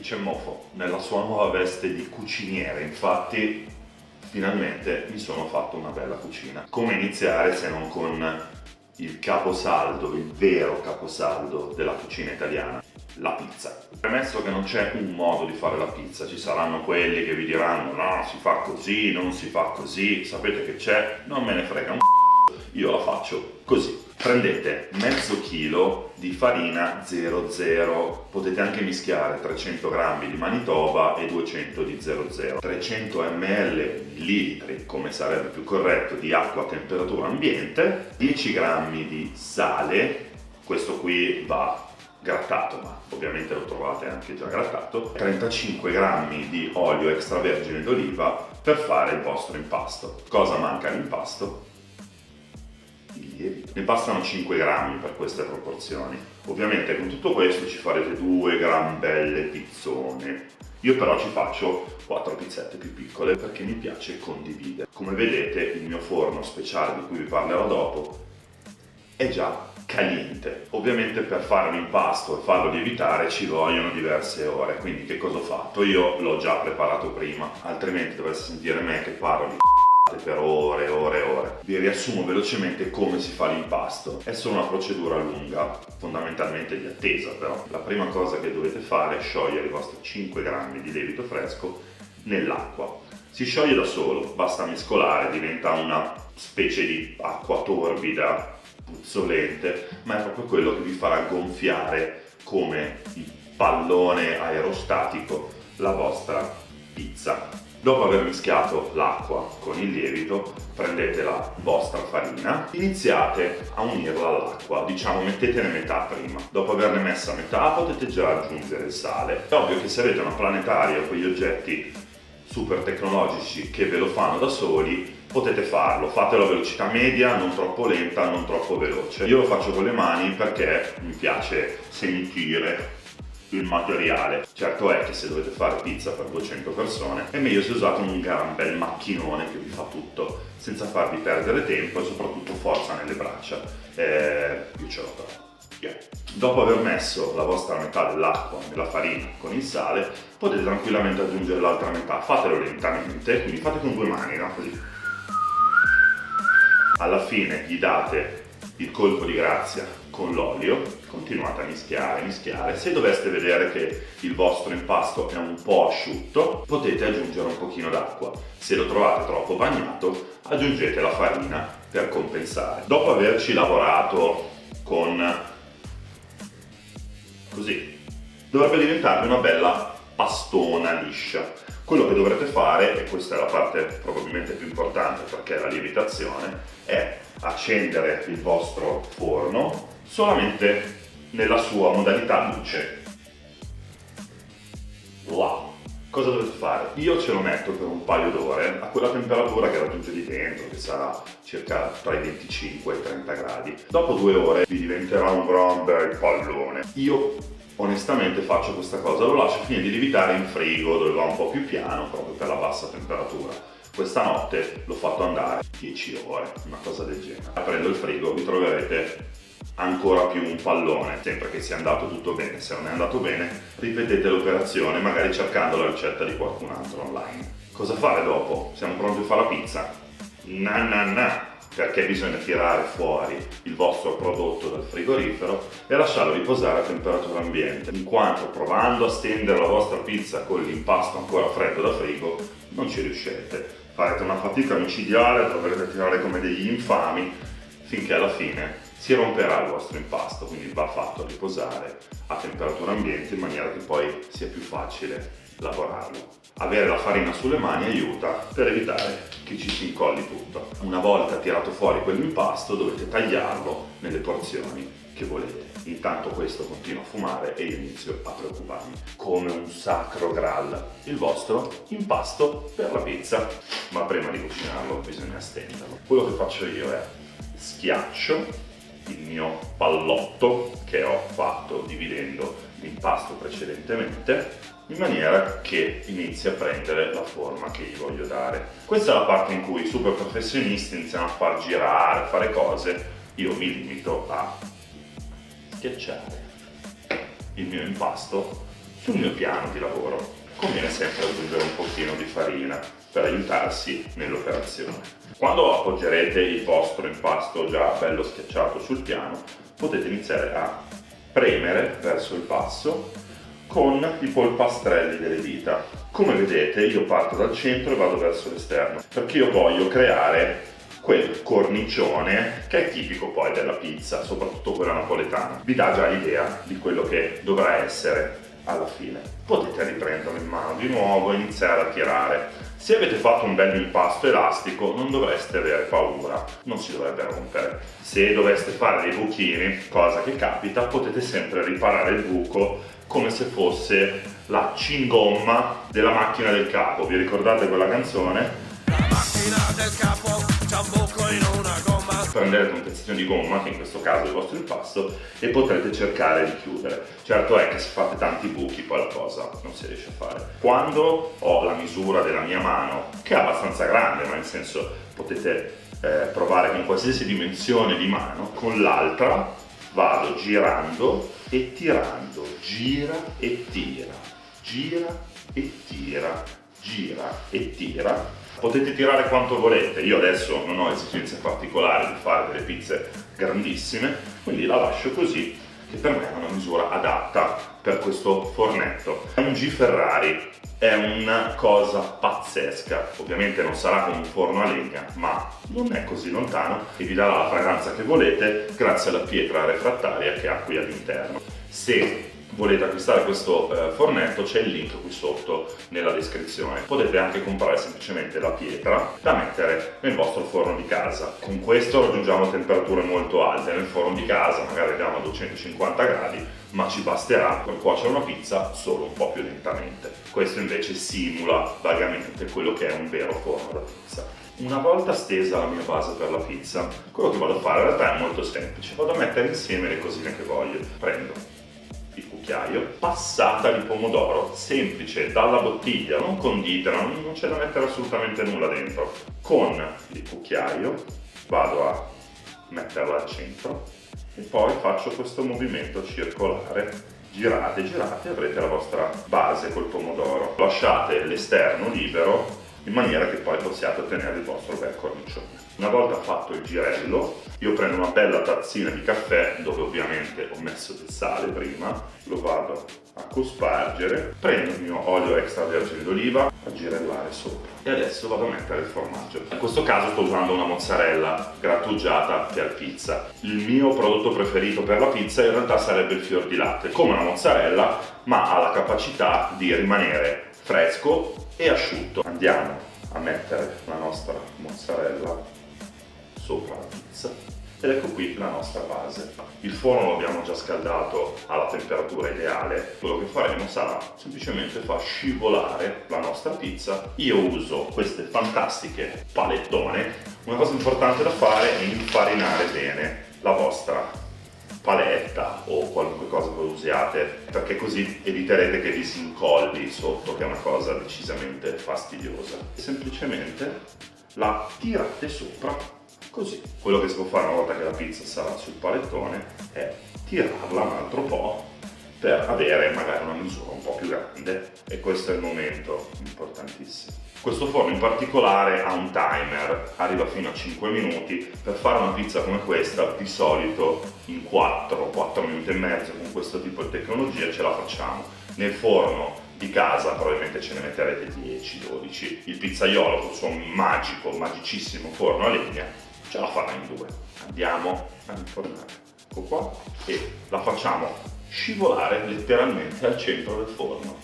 C'è Mofo nella sua nuova veste di cuciniere, infatti finalmente mi sono fatto una bella cucina. Come iniziare se non con il caposaldo, il vero caposaldo della cucina italiana, la pizza. Premesso che non c'è un modo di fare la pizza, ci saranno quelli che vi diranno no, si fa così, non si fa così, sapete che c'è, non me ne frega un io la faccio così. Prendete mezzo chilo di farina 00, potete anche mischiare 300 g di Manitoba e 200 di 00, 300 ml, millilitri, come sarebbe più corretto, di acqua a temperatura ambiente, 10 g di sale, questo qui va grattato, ma ovviamente lo trovate anche già grattato, 35 g di olio extravergine d'oliva per fare il vostro impasto. Cosa manca all'impasto? Ne bastano 5 grammi per queste proporzioni. Ovviamente con tutto questo ci farete 2 gran belle pizzone. Io però ci faccio 4 pizzette più piccole perché mi piace condividere. Come vedete il mio forno speciale di cui vi parlerò dopo è già caliente. Ovviamente per fare un impasto e farlo lievitare ci vogliono diverse ore, quindi che cosa ho fatto? Io l'ho già preparato prima, altrimenti dovreste sentire me che parlo di per ore e ore e ore. Vi riassumo velocemente come si fa l'impasto. È solo una procedura lunga, fondamentalmente di attesa però. La prima cosa che dovete fare è sciogliere i vostri 5 g di lievito fresco nell'acqua. Si scioglie da solo, basta mescolare, diventa una specie di acqua torbida, puzzolente, ma è proprio quello che vi farà gonfiare come il pallone aerostatico la vostra pizza. Dopo aver mischiato l'acqua con il lievito, prendete la vostra farina, iniziate a unirla all'acqua, diciamo mettetene metà prima. Dopo averne messa metà potete già aggiungere il sale. È ovvio che se avete una planetaria o quegli oggetti super tecnologici che ve lo fanno da soli, potete farlo, fatelo a velocità media, non troppo lenta, non troppo veloce. Io lo faccio con le mani perché mi piace sentire il materiale. Certo è che se dovete fare pizza per 200 persone è meglio se usate un gran bel macchinone che vi fa tutto senza farvi perdere tempo e soprattutto forza nelle braccia. Io ce l'ho però. Yeah. Dopo aver messo la vostra metà dell'acqua nella farina con il sale potete tranquillamente aggiungere l'altra metà, fatelo lentamente, quindi fate con 2 mani, no? Così. Alla fine gli date il colpo di grazia con l'olio, continuate a mischiare. Se doveste vedere che il vostro impasto è un po' asciutto, potete aggiungere un pochino d'acqua. Se lo trovate troppo bagnato, aggiungete la farina per compensare. Dopo averci lavorato con così, dovrebbe diventarvi una bella pastona liscia. Quello che dovrete fare, e questa è la parte probabilmente più importante perché è la lievitazione, è accendere il vostro forno solamente nella sua modalità luce. Wow! Cosa dovete fare? Io ce lo metto per un paio d'ore a quella temperatura che raggiunge lì dentro, che sarà circa tra i 25 e i 30 gradi. Dopo 2 ore vi diventerà un gran bel pallone. Io onestamente faccio questa cosa, lo lascio finire di lievitare in frigo dove va un po' più piano proprio per la bassa temperatura. Questa notte l'ho fatto andare 10 ore, una cosa del genere. Aprendo il frigo vi troverete ancora più un pallone, sempre che sia andato tutto bene. Se non è andato bene ripetete l'operazione magari cercando la ricetta di qualcun altro online. Cosa fare dopo? Siamo pronti a fare la pizza? Na, perché bisogna tirare fuori il vostro prodotto dal frigorifero e lasciarlo riposare a temperatura ambiente, in quanto provando a stendere la vostra pizza con l'impasto ancora freddo da frigo non ci riuscirete. Farete una fatica micidiale, dovrete tirare come degli infami finché alla fine si romperà il vostro impasto, quindi va fatto riposare a temperatura ambiente in maniera che poi sia più facile lavorarlo. Avere la farina sulle mani aiuta per evitare che ci si incolli tutto. Una volta tirato fuori quell'impasto dovete tagliarlo nelle porzioni che volete. Intanto questo continua a fumare e io inizio a preoccuparmi. Come un sacro graal, il vostro impasto per la pizza. Ma prima di cucinarlo bisogna stenderlo. Quello che faccio io è schiaccio il mio pallotto che ho fatto dividendo l'impasto precedentemente in maniera che inizi a prendere la forma che gli voglio dare. Questa è la parte in cui i super professionisti iniziano a far girare, a fare cose. Io mi limito a schiacciare il mio impasto sul mio piano di lavoro. Conviene sempre aggiungere un pochino di farina per aiutarsi nell'operazione. Quando appoggerete il vostro impasto già bello schiacciato sul piano, potete iniziare a premere verso il basso con i polpastrelli delle dita. Come vedete, io parto dal centro e vado verso l'esterno, perché io voglio creare quel cornicione che è tipico poi della pizza, soprattutto quella napoletana. Vi dà già l'idea di quello che dovrà essere alla fine. Potete riprenderlo in mano di nuovo e iniziare a tirare. Se avete fatto un bel impasto elastico non dovreste avere paura, non si dovrebbe rompere. Se doveste fare dei buchini, cosa che capita, potete sempre riparare il buco come se fosse la cingomma della macchina del capo. Vi ricordate quella canzone? La macchina del capo c'ha un buco in una gomma. Prendete un pezzettino di gomma, che in questo caso è il vostro impasto, e potrete cercare di chiudere. Certo è che se fate tanti buchi poi la cosa non si riesce a fare. Quando ho la misura della mia mano, che è abbastanza grande, ma nel senso potete provare con qualsiasi dimensione di mano, con l'altra vado girando e tirando, gira e tira, gira e tira, gira e tira. Potete tirare quanto volete, io adesso non ho esigenze particolari di fare delle pizze grandissime, quindi la lascio così, che per me è una misura adatta per questo fornetto. È un G Ferrari, è una cosa pazzesca, ovviamente non sarà come un forno a legna, ma non è così lontano e vi darà la fragranza che volete grazie alla pietra refrattaria che ha qui all'interno. Se volete acquistare questo fornetto, c'è il link qui sotto nella descrizione. Potete anche comprare semplicemente la pietra da mettere nel vostro forno di casa. Con questo raggiungiamo temperature molto alte. Nel forno di casa magari andiamo a 250 gradi, ma ci basterà per cuocere una pizza solo un po' più lentamente. Questo invece simula vagamente quello che è un vero forno da pizza. Una volta stesa la mia base per la pizza, quello che vado a fare in realtà è molto semplice. Vado a mettere insieme le cosine che voglio. Prendo il cucchiaio, passata di pomodoro, semplice, dalla bottiglia, non condita, non c'è da mettere assolutamente nulla dentro. Con il cucchiaio vado a metterla al centro e poi faccio questo movimento circolare. Girate, girate, avrete la vostra base col pomodoro. Lasciate l'esterno libero in maniera che poi possiate ottenere il vostro bel cornicione. Una volta fatto il girello, io prendo una bella tazzina di caffè, dove ovviamente ho messo del sale prima, lo vado a cospargere, prendo il mio olio extravergine d'oliva, a girellare sopra e adesso vado a mettere il formaggio. In questo caso sto usando una mozzarella grattugiata per pizza. Il mio prodotto preferito per la pizza in realtà sarebbe il fior di latte, come una mozzarella, ma ha la capacità di rimanere fresco e asciutto. Andiamo a mettere la nostra mozzarella sopra la pizza ed ecco qui la nostra base. Il forno lo abbiamo già scaldato alla temperatura ideale. Quello che faremo sarà semplicemente far scivolare la nostra pizza. Io uso queste fantastiche palettone. Una cosa importante da fare è infarinare bene la vostra paletta o qualunque cosa voi usiate, perché così eviterete che vi si incolli sotto, che è una cosa decisamente fastidiosa. Semplicemente la tirate sopra, così. Quello che si può fare una volta che la pizza sarà sul palettone è tirarla un altro po' per avere magari una misura un po' più grande, e questo è il momento importantissimo. Questo forno in particolare ha un timer, arriva fino a 5 minuti. Per fare una pizza come questa di solito in 4 minuti e mezzo con questo tipo di tecnologia ce la facciamo. Nel forno di casa probabilmente ce ne metterete 10-12. Il pizzaiolo col suo magico, magicissimo forno a legna ce la farà in 2. Andiamo a infornare. Ecco qua. E la facciamo scivolare letteralmente al centro del forno.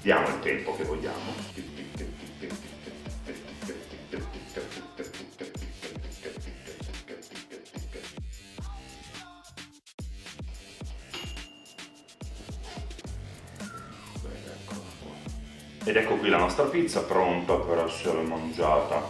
Diamo il tempo che vogliamo. Ed ecco qui la nostra pizza pronta per essere mangiata.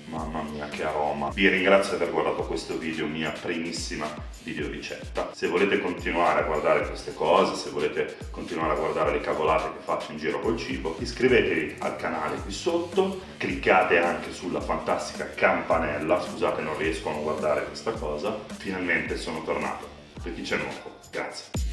Mamma mia che aroma! Vi ringrazio di aver guardato questo video, mia primissima video ricetta. Se volete continuare a guardare queste cose, se volete continuare a guardare le cavolate che faccio in giro col cibo, iscrivetevi al canale qui sotto, cliccate anche sulla fantastica campanella. Scusate, non riesco a non guardare questa cosa. Finalmente sono tornato. Per chi c'è nuovo. Grazie.